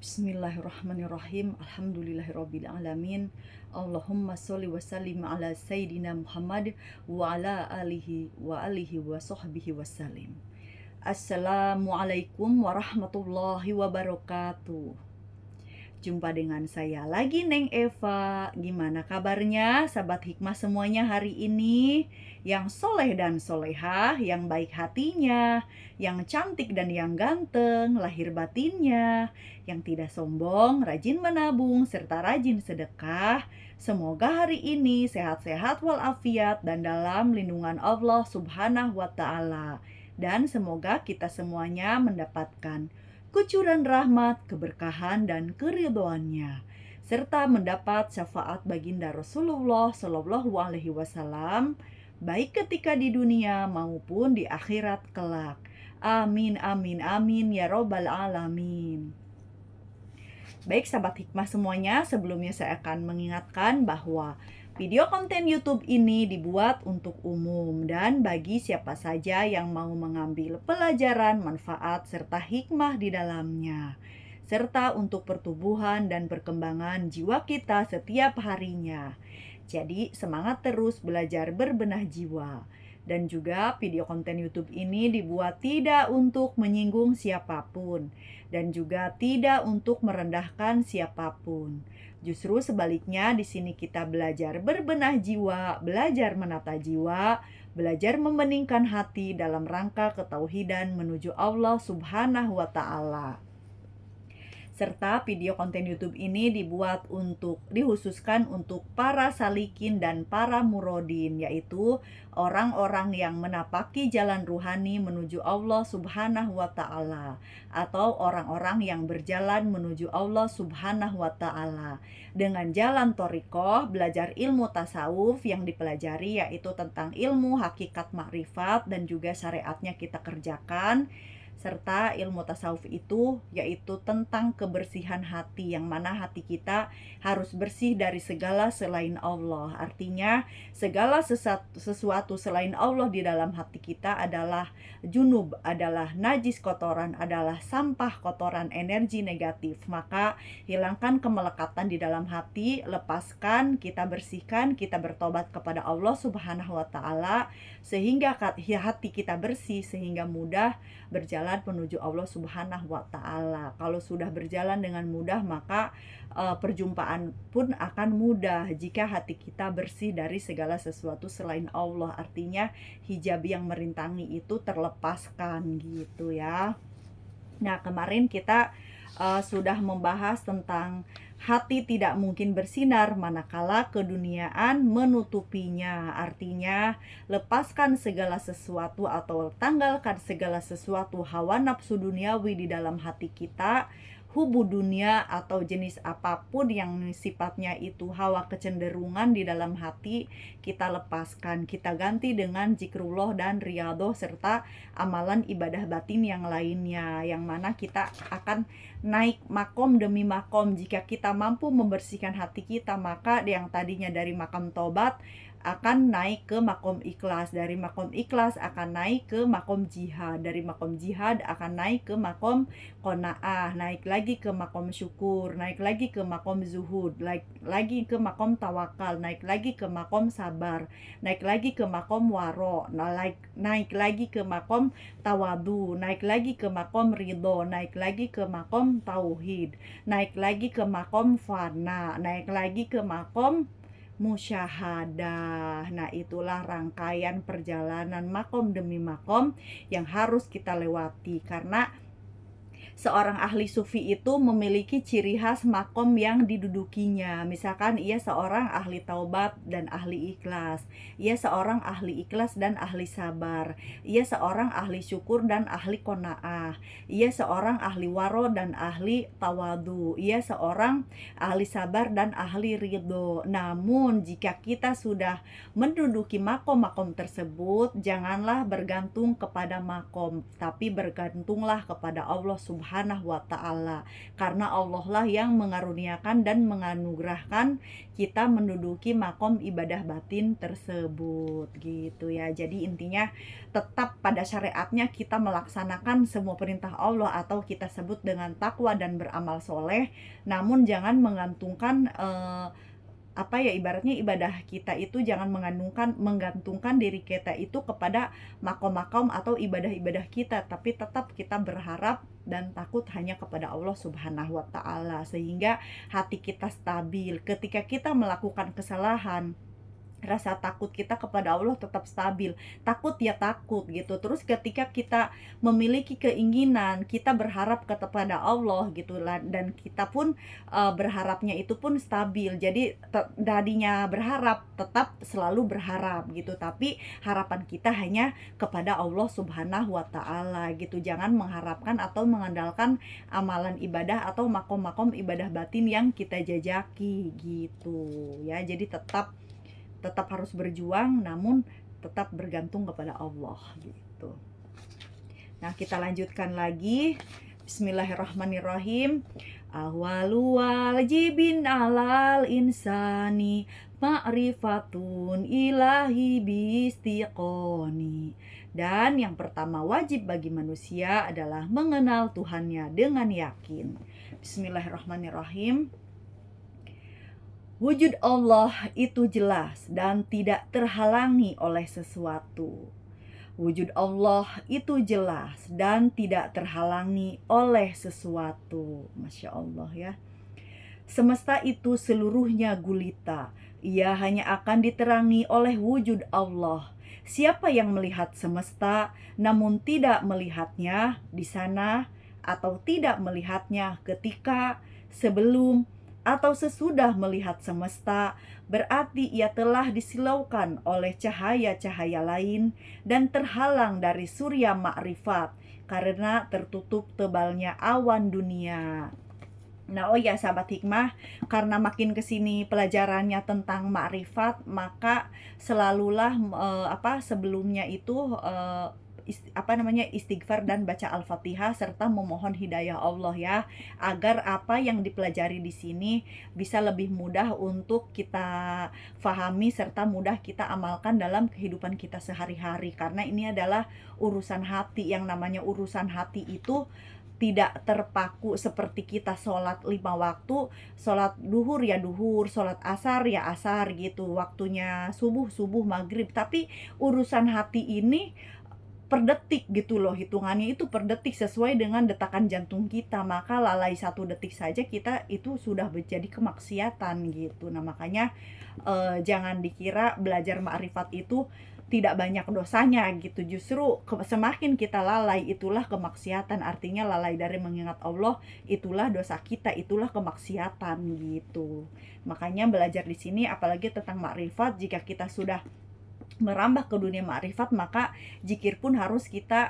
Bismillahirrahmanirrahim. Alhamdulillahirabbil alamin. Allahumma sholli wa sallim ala sayyidina Muhammad wa ala alihi wa sahbihi wasallim. Assalamualaikum warahmatullahi wabarakatuh. Jumpa dengan saya lagi, Neng Eva. Gimana kabarnya sahabat hikmah semuanya hari ini? Yang soleh dan solehah, yang baik hatinya, yang cantik dan yang ganteng, lahir batinnya, yang tidak sombong, rajin menabung, serta rajin sedekah. Semoga hari ini sehat-sehat walafiat dan dalam lindungan Allah Subhanahu wa Ta'ala. Dan semoga kita semuanya mendapatkan kucuran rahmat, keberkahan, dan keridhoannya, serta mendapat syafaat baginda Rasulullah Shallallahu Alaihi Wasallam, baik ketika di dunia maupun di akhirat kelak. Amin, amin, amin, ya robbal alamin. Baik sahabat hikmah semuanya, sebelumnya saya akan mengingatkan bahwa video konten YouTube ini dibuat untuk umum dan bagi siapa saja yang mau mengambil pelajaran, manfaat, serta hikmah di dalamnya, serta untuk pertumbuhan dan perkembangan jiwa kita setiap harinya. Jadi semangat terus belajar berbenah jiwa. Dan juga video konten YouTube ini dibuat tidak untuk menyinggung siapapun dan juga tidak untuk merendahkan siapapun. Justru sebaliknya, di sini kita belajar berbenah jiwa, belajar menata jiwa, belajar membeningkan hati dalam rangka ketauhidan menuju Allah Subhanahu wa Ta'ala. Serta video konten YouTube ini dikhususkan untuk para salikin dan para murodin, yaitu orang-orang yang menapaki jalan ruhani menuju Allah Subhanahu wa Ta'ala, atau orang-orang yang berjalan menuju Allah Subhanahu wa Ta'ala dengan jalan thoriqoh, belajar ilmu tasawuf yang dipelajari, yaitu tentang ilmu hakikat makrifat dan juga syariatnya kita kerjakan. Serta ilmu tasawuf itu yaitu tentang kebersihan hati, yang mana hati kita harus bersih dari segala selain Allah. Artinya segala sesuatu selain Allah di dalam hati kita adalah junub, adalah najis, kotoran, adalah sampah, kotoran, energi negatif. Maka hilangkan kemelekatan di dalam hati, lepaskan, kita bersihkan, kita bertobat kepada Allah Subhanahu wa Ta'ala, sehingga hati kita bersih, sehingga mudah berjalan menuju Allah Subhanahu wa Ta'ala. Kalau sudah berjalan dengan mudah, maka perjumpaan pun akan mudah jika hati kita bersih dari segala sesuatu selain Allah. Artinya hijab yang merintangi itu terlepaskan gitu ya. Nah, kemarin kita sudah membahas tentang hati tidak mungkin bersinar manakala keduniaan menutupinya. Artinya lepaskan segala sesuatu atau tanggalkan segala sesuatu hawa nafsu duniawi di dalam hati kita, hubu dunia atau jenis apapun yang sifatnya itu hawa kecenderungan di dalam hati, kita lepaskan, kita ganti dengan zikrullah dan riyadhah serta amalan ibadah batin yang lainnya, yang mana kita akan naik makom demi makom. Jika kita mampu membersihkan hati kita, maka yang tadinya dari makam tobat akan naik ke makom ikhlas, dari makom ikhlas akan naik ke makom jihad, dari makom jihad akan naik ke makom qanaah, naik lagi ke makom syukur, naik lagi ke makom zuhud, naik lagi ke makom tawakal, naik lagi ke makom sabar, naik lagi ke makom waro, naik lagi ke makom tawadu, naik lagi ke makom ridho, naik lagi ke makom tauhid, naik lagi ke makom fana, naik lagi ke makom musyahadah. Nah, itulah rangkaian perjalanan makom demi makom yang harus kita lewati, karena seorang ahli sufi itu memiliki ciri khas makom yang didudukinya. Misalkan ia seorang ahli taubat dan ahli ikhlas, ia seorang ahli ikhlas dan ahli sabar, ia seorang ahli syukur dan ahli qanaah, ia seorang ahli waro dan ahli tawadu, ia seorang ahli sabar dan ahli ridho. Namun jika kita sudah menduduki makom-makom tersebut, janganlah bergantung kepada makom, tapi bergantunglah kepada Allah Subhanahu Subhanahu wa Ta'ala, karena Allah lah yang mengaruniakan dan menganugerahkan kita menduduki makom ibadah batin tersebut gitu ya. Jadi intinya tetap pada syariatnya kita melaksanakan semua perintah Allah atau kita sebut dengan takwa dan beramal soleh, namun jangan menggantungkan ibaratnya ibadah kita itu jangan menggantungkan diri kita itu kepada makom-makom atau ibadah-ibadah kita, tapi tetap kita berharap dan takut hanya kepada Allah Subhanahu wa Ta'ala, sehingga hati kita stabil. Ketika kita melakukan kesalahan, rasa takut kita kepada Allah tetap stabil. Takut ya takut gitu. Terus ketika kita memiliki keinginan, kita berharap kepada Allah gitu lah, dan kita pun berharapnya itu pun stabil. Jadi tadinya berharap tetap selalu berharap gitu, tapi harapan kita hanya kepada Allah Subhanahu wa Ta'ala gitu. Jangan mengharapkan atau mengandalkan amalan ibadah atau makom-makom ibadah batin yang kita jajaki gitu ya. Jadi tetap harus berjuang, namun tetap bergantung kepada Allah gitu. Nah, kita lanjutkan lagi. Bismillahirrahmanirrahim. Ahwalu wajibin alal insani ma'rifatun ilahi bistiqoni. Dan yang pertama wajib bagi manusia adalah mengenal Tuhannya dengan yakin. Bismillahirrahmanirrahim. Wujud Allah itu jelas dan tidak terhalangi oleh sesuatu. Wujud Allah itu jelas dan tidak terhalangi oleh sesuatu. Masya Allah ya. Semesta itu seluruhnya gulita. Ia hanya akan diterangi oleh wujud Allah. Siapa yang melihat semesta namun tidak melihatnya di sana, atau tidak melihatnya ketika, sebelum, atau sesudah melihat semesta, berarti ia telah disilaukan oleh cahaya-cahaya lain dan terhalang dari surya ma'rifat karena tertutup tebalnya awan dunia. Nah, sahabat hikmah, karena makin kesini pelajarannya tentang ma'rifat, maka selalulah sebelumnya itu istighfar dan baca Al-Fatihah serta memohon hidayah Allah ya, agar apa yang dipelajari di sini bisa lebih mudah untuk kita fahami serta mudah kita amalkan dalam kehidupan kita sehari-hari, karena ini adalah urusan hati. Yang namanya urusan hati itu tidak terpaku seperti kita sholat 5 waktu, sholat duhur ya duhur, sholat asar ya asar gitu, waktunya subuh maghrib, tapi urusan hati ini per detik gitu loh, hitungannya itu per detik sesuai dengan detakan jantung kita. Maka lalai 1 detik saja kita itu sudah menjadi kemaksiatan gitu. Nah makanya jangan dikira belajar ma'rifat itu tidak banyak dosanya gitu. Justru semakin kita lalai itulah kemaksiatan. Artinya lalai dari mengingat Allah itulah dosa kita, itulah kemaksiatan gitu. Makanya belajar di sini apalagi tentang ma'rifat, jika kita sudah merambah ke dunia ma'rifat, maka zikir pun harus kita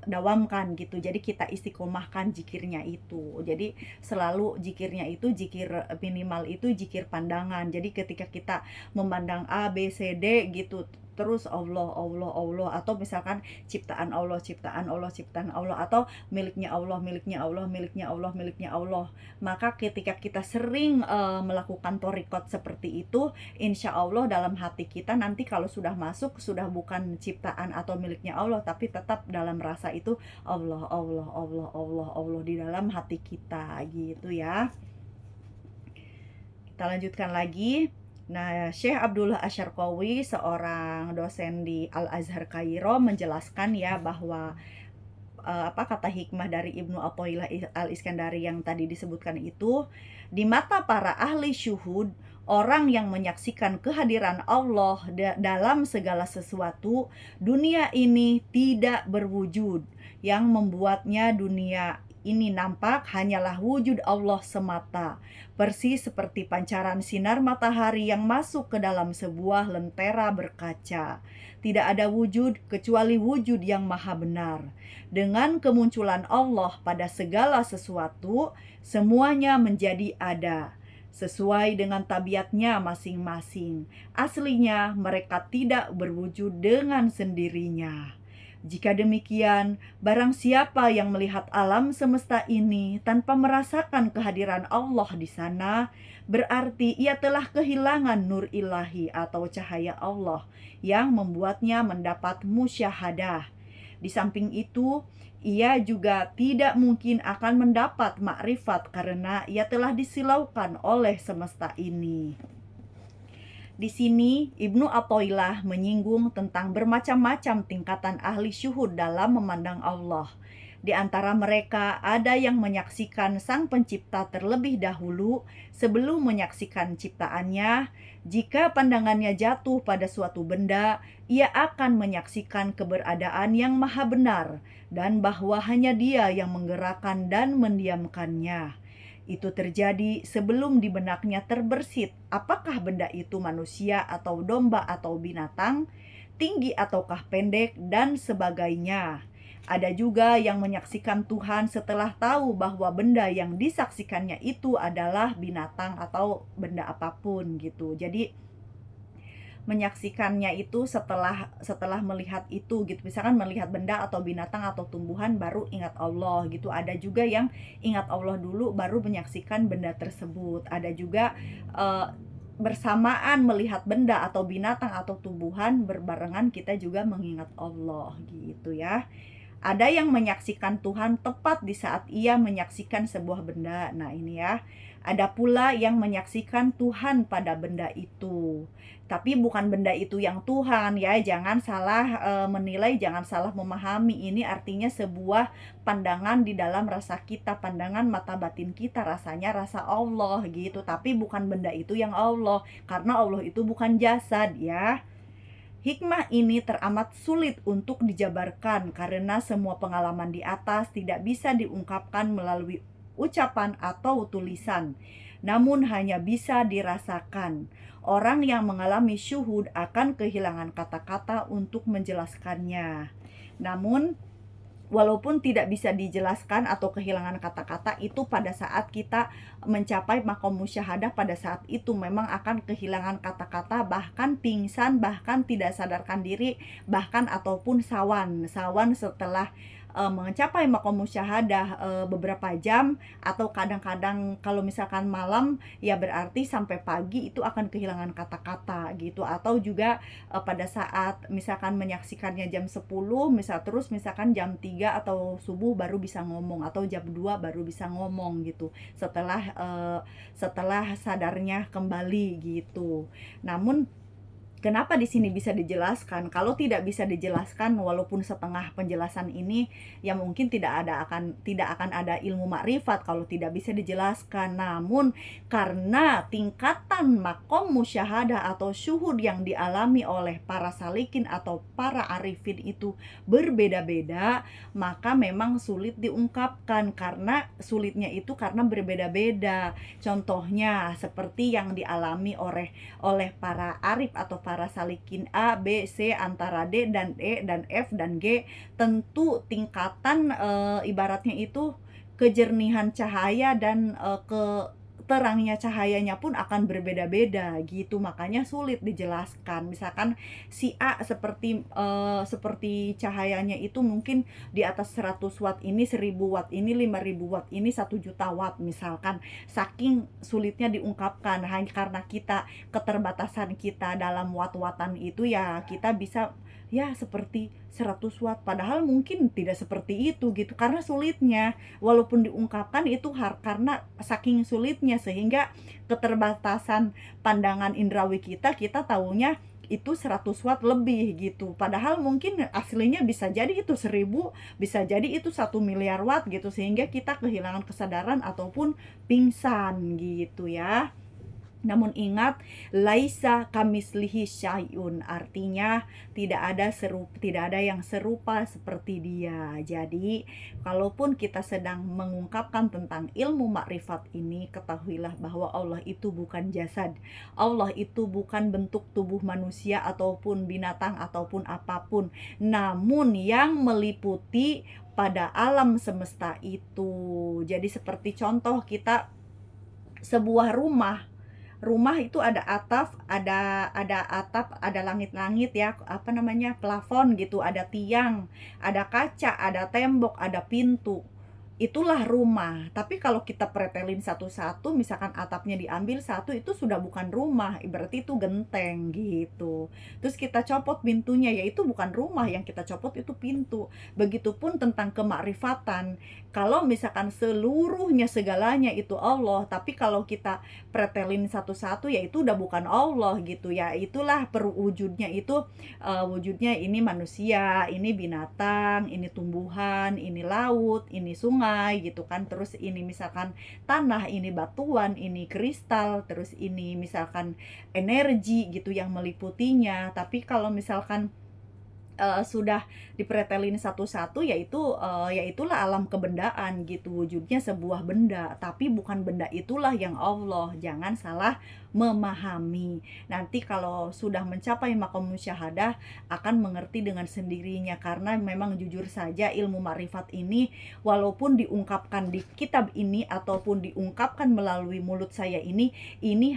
dawamkan gitu. Jadi kita istiqomahkan zikirnya itu. Jadi selalu zikirnya itu zikir minimal itu zikir pandangan. Jadi ketika kita memandang A, B, C, D gitu, terus Allah, atau misalkan ciptaan Allah, atau miliknya Allah. Maka ketika kita sering melakukan thoriqat seperti itu, insya Allah dalam hati kita nanti kalau sudah masuk, sudah bukan ciptaan atau miliknya Allah, tapi tetap dalam rasa itu Allah di dalam hati kita gitu ya. Kita lanjutkan lagi. Nah, Syekh Abdullah Asyarqawi, seorang dosen di Al-Azhar Kairo, menjelaskan ya bahwa kata hikmah dari Ibnu Athaillah Al-Iskandari yang tadi disebutkan itu, di mata para ahli syuhud, orang yang menyaksikan kehadiran Allah dalam segala sesuatu, dunia ini tidak berwujud. Yang membuatnya dunia ini nampak hanyalah wujud Allah semata, persis seperti pancaran sinar matahari yang masuk ke dalam sebuah lentera berkaca. Tidak ada wujud kecuali wujud yang maha benar. Dengan kemunculan Allah pada segala sesuatu, semuanya menjadi ada, sesuai dengan tabiatnya masing-masing. Aslinya mereka tidak berwujud dengan sendirinya. Jika demikian, barang siapa yang melihat alam semesta ini tanpa merasakan kehadiran Allah di sana, berarti ia telah kehilangan nur ilahi atau cahaya Allah yang membuatnya mendapat musyahadah. Di samping itu, ia juga tidak mungkin akan mendapat makrifat karena ia telah disilaukan oleh semesta ini. Di sini, Ibnu Athaillah menyinggung tentang bermacam-macam tingkatan ahli syuhud dalam memandang Allah. Di antara mereka ada yang menyaksikan Sang Pencipta terlebih dahulu sebelum menyaksikan ciptaannya. Jika pandangannya jatuh pada suatu benda, ia akan menyaksikan keberadaan yang maha benar dan bahwa hanya Dia yang menggerakkan dan mendiamkannya. Itu terjadi sebelum di benaknya terbersit apakah benda itu manusia atau domba atau binatang, tinggi ataukah pendek, dan sebagainya. Ada juga yang menyaksikan Tuhan setelah tahu bahwa benda yang disaksikannya itu adalah binatang atau benda apapun gitu. Jadi menyaksikannya itu setelah melihat itu gitu. Misalkan melihat benda atau binatang atau tumbuhan baru ingat Allah gitu. Ada juga yang ingat Allah dulu baru menyaksikan benda tersebut. Ada juga bersamaan melihat benda atau binatang atau tumbuhan berbarengan kita juga mengingat Allah gitu ya. Ada yang menyaksikan Tuhan tepat di saat ia menyaksikan sebuah benda. Nah, ini ya. Ada pula yang menyaksikan Tuhan pada benda itu. Tapi bukan benda itu yang Tuhan ya. Jangan salah menilai, jangan salah memahami. Ini artinya sebuah pandangan di dalam rasa kita, pandangan mata batin kita, rasanya rasa Allah gitu. Tapi bukan benda itu yang Allah, karena Allah itu bukan jasad ya. Hikmah ini teramat sulit untuk dijabarkan karena semua pengalaman di atas tidak bisa diungkapkan melalui ucapan atau tulisan, namun hanya bisa dirasakan. Orang yang mengalami syuhud akan kehilangan kata-kata untuk menjelaskannya. Namun, walaupun tidak bisa dijelaskan atau kehilangan kata-kata, itu pada saat kita mencapai makom musyahadah, pada saat itu memang akan kehilangan kata-kata, bahkan pingsan, bahkan tidak sadarkan diri, bahkan ataupun sawan setelah mencapai makom musyahadah beberapa jam, atau kadang-kadang kalau misalkan malam ya berarti sampai pagi itu akan kehilangan kata-kata gitu. Atau juga pada saat misalkan menyaksikannya jam 10 misalkan jam 3 atau subuh baru bisa ngomong, atau jam 2 baru bisa ngomong gitu setelah sadarnya kembali gitu. Namun kenapa di sini bisa dijelaskan? Kalau tidak bisa dijelaskan, walaupun setengah penjelasan ini, ya mungkin tidak akan ada ilmu makrifat kalau tidak bisa dijelaskan. Namun karena tingkatan makom musyahadah atau syuhud yang dialami oleh para salikin atau para arifin itu berbeda-beda, maka memang sulit diungkapkan. Karena sulitnya itu karena berbeda-beda. Contohnya seperti yang dialami oleh para arif atau para salikin A, B, C, antara D dan E dan F dan G, tentu tingkatan ibaratnya itu kejernihan cahaya dan terangnya cahayanya pun akan berbeda-beda gitu. Makanya sulit dijelaskan. Misalkan si A seperti cahayanya itu mungkin di atas 100 watt ini, 1000 watt ini, 5000 watt ini, 1 juta watt misalkan. Saking sulitnya diungkapkan hanya karena keterbatasan kita dalam watt-wattan itu, ya kita bisa ya seperti 100 watt, padahal mungkin tidak seperti itu gitu, karena sulitnya walaupun diungkapkan itu karena saking sulitnya, sehingga keterbatasan pandangan indrawi kita taunya itu 100 watt lebih gitu, padahal mungkin aslinya bisa jadi itu 1000, bisa jadi itu 1 miliar watt gitu, sehingga kita kehilangan kesadaran ataupun pingsan gitu ya. Namun ingat, laisa kamislihi syai'un, artinya tidak ada yang serupa seperti Dia. Jadi, kalaupun kita sedang mengungkapkan tentang ilmu makrifat ini, ketahuilah bahwa Allah itu bukan jasad. Allah itu bukan bentuk tubuh manusia ataupun binatang ataupun apapun, namun yang meliputi pada alam semesta itu. Jadi seperti contoh kita sebuah rumah rumah itu ada atap, ada atap, ada langit-langit ya, apa namanya, plafon gitu, ada tiang, ada kaca, ada tembok, ada pintu. Itulah rumah. Tapi kalau kita pretelin satu-satu, misalkan atapnya diambil satu, itu sudah bukan rumah, berarti itu genteng gitu. Terus kita copot pintunya, ya itu bukan rumah, yang kita copot itu pintu. Begitupun tentang kemakrifatan. Kalau misalkan seluruhnya segalanya itu Allah, tapi kalau kita pretelin satu-satu, ya itu udah bukan Allah gitu ya. Itulah perwujudnya itu, wujudnya ini manusia, ini binatang, ini tumbuhan, ini laut, ini sungai gitu kan. Terus ini misalkan tanah, ini batuan, ini kristal, terus ini misalkan energi gitu yang meliputinya. Tapi kalau misalkan sudah dipretelin satu-satu, ya itulah alam kebendaan gitu, wujudnya sebuah benda, tapi bukan benda itulah yang Allah, jangan salah memahami. Nanti kalau sudah mencapai maqam musyahadah akan mengerti dengan sendirinya, karena memang jujur saja ilmu makrifat ini walaupun diungkapkan di kitab ini ataupun diungkapkan melalui mulut saya ini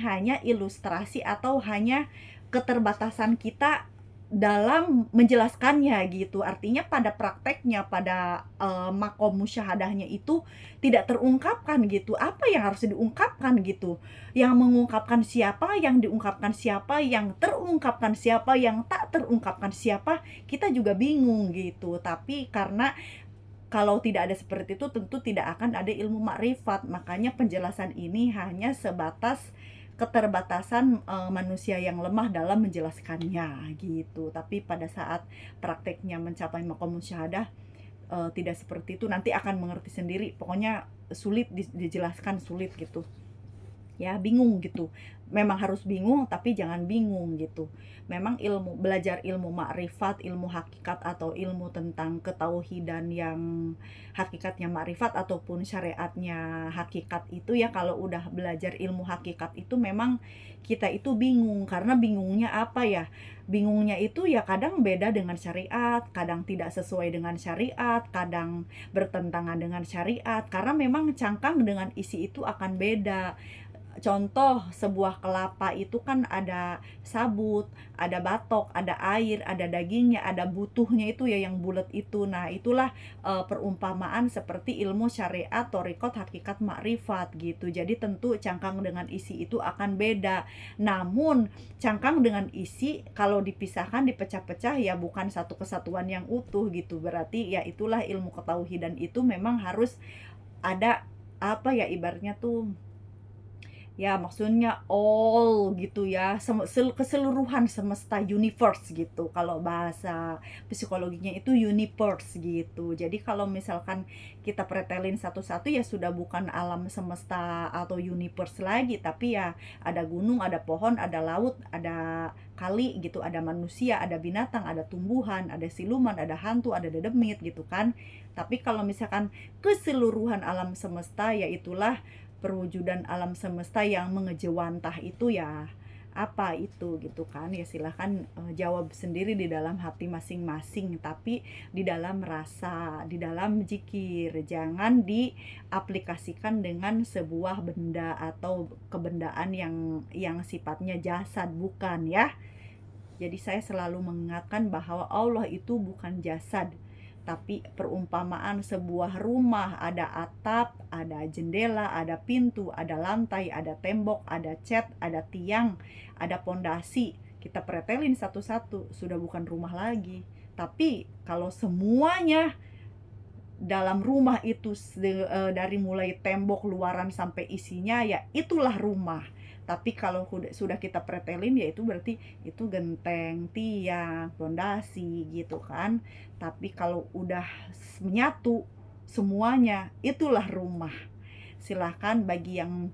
hanya ilustrasi atau hanya keterbatasan kita dalam menjelaskannya gitu. Artinya pada prakteknya, pada makom musyahadahnya itu tidak terungkapkan gitu. Apa yang harus diungkapkan gitu? Yang mengungkapkan siapa, yang diungkapkan siapa, yang terungkapkan siapa, yang tak terungkapkan siapa, kita juga bingung gitu. Tapi karena kalau tidak ada seperti itu, tentu tidak akan ada ilmu makrifat. Makanya penjelasan ini hanya sebatas keterbatasan manusia yang lemah dalam menjelaskannya gitu. Tapi pada saat prakteknya mencapai maqam musyahadah, tidak seperti itu. Nanti akan mengerti sendiri. Pokoknya sulit dijelaskan, sulit gitu. Ya, bingung gitu. Memang harus bingung, tapi jangan bingung gitu. Memang belajar ilmu makrifat, ilmu hakikat, atau ilmu tentang ketauhidan yang hakikatnya makrifat ataupun syariatnya hakikat itu ya, kalau udah belajar ilmu hakikat itu memang kita itu bingung. Karena bingungnya apa ya? Bingungnya itu ya kadang beda dengan syariat, kadang tidak sesuai dengan syariat, kadang bertentangan dengan syariat, karena memang cangkang dengan isi itu akan beda. Contoh, sebuah kelapa itu kan ada sabut, ada batok, ada air, ada dagingnya, ada butuhnya itu ya yang bulat itu. Nah, itulah perumpamaan seperti ilmu syariat, thariqat, hakikat, makrifat gitu. Jadi tentu cangkang dengan isi itu akan beda. Namun, cangkang dengan isi kalau dipisahkan, dipecah-pecah ya bukan satu kesatuan yang utuh gitu. Berarti ya itulah ilmu ketauhidan itu memang harus ada apa ya, ibaratnya tuh ya maksudnya all gitu ya, keseluruhan semesta, universe gitu, kalau bahasa psikologinya itu universe gitu. Jadi kalau misalkan kita pretelin satu-satu, ya sudah bukan alam semesta atau universe lagi, tapi ya ada gunung, ada pohon, ada laut, ada kali gitu, ada manusia, ada binatang, ada tumbuhan, ada siluman, ada hantu, ada dedemit gitu kan. Tapi kalau misalkan keseluruhan alam semesta, ya itulah perwujudan alam semesta yang mengejewantah itu ya. Apa itu gitu kan, ya silahkan jawab sendiri di dalam hati masing-masing, tapi di dalam rasa, di dalam zikir, jangan diaplikasikan dengan sebuah benda atau kebendaan yang sifatnya jasad, bukan ya. Jadi saya selalu mengingatkan bahwa Allah itu bukan jasad, tapi perumpamaan sebuah rumah, ada atap, ada jendela, ada pintu, ada lantai, ada tembok, ada cat, ada tiang, ada pondasi. Kita pretelin satu-satu, sudah bukan rumah lagi. Tapi kalau semuanya dalam rumah itu dari mulai tembok, luaran sampai isinya, ya itulah rumah. Tapi kalau sudah kita pretelin, ya itu berarti itu genteng, tiang, pondasi gitu kan. Tapi kalau udah menyatu semuanya, itulah rumah. Silahkan bagi yang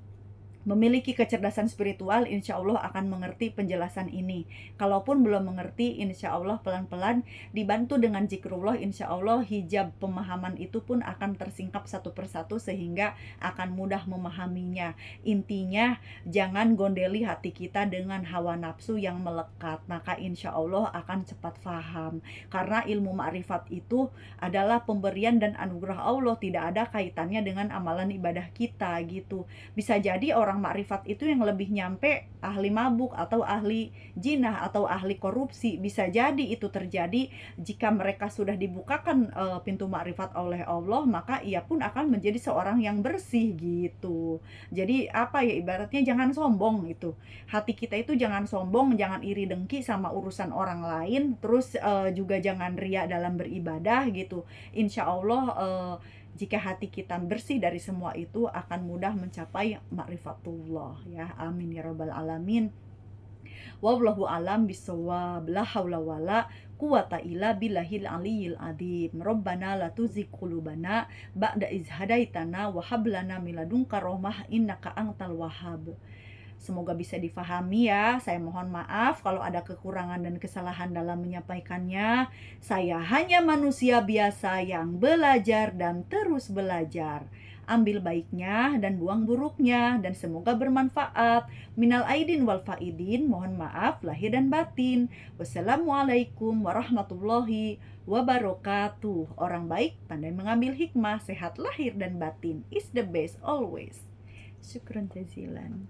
memiliki kecerdasan spiritual, insya Allah akan mengerti penjelasan ini. Kalaupun belum mengerti, insya Allah pelan-pelan dibantu dengan zikrullah, insya Allah hijab pemahaman itu pun akan tersingkap satu persatu sehingga akan mudah memahaminya. Intinya jangan gondeli hati kita dengan hawa nafsu yang melekat, maka insya Allah akan cepat faham. Karena ilmu ma'rifat itu adalah pemberian dan anugerah Allah, tidak ada kaitannya dengan amalan ibadah kita gitu. Bisa jadi orang orang makrifat itu yang lebih nyampe ahli mabuk atau ahli jinah atau ahli korupsi. Bisa jadi itu terjadi jika mereka sudah dibukakan pintu makrifat oleh Allah, maka ia pun akan menjadi seorang yang bersih gitu. Jadi apa ya, ibaratnya jangan sombong itu. Hati kita itu jangan sombong, jangan iri dengki sama urusan orang lain, terus juga jangan riya dalam beribadah gitu. Insya Allah jika hati kita bersih dari semua itu akan mudah mencapai ma'rifatullah ya. Amin ya rabbal alamin. Wallahu alam bisawab. La haula wala quwata illa billahil aliyil adim. Rabbana la tuzigh qulubana ba'da iz hadaitana wa hab lana min ladunka rahmah innaka antal wahhab. Semoga bisa difahami ya. Saya mohon maaf kalau ada kekurangan dan kesalahan dalam menyampaikannya. Saya hanya manusia biasa yang belajar dan terus belajar. Ambil baiknya dan buang buruknya, dan semoga bermanfaat. Minal aidin wal faidin, mohon maaf lahir dan batin. Wassalamualaikum warahmatullahi wabarakatuh. Orang baik pandai mengambil hikmah, sehat lahir dan batin is the best always. Syukran jazilan.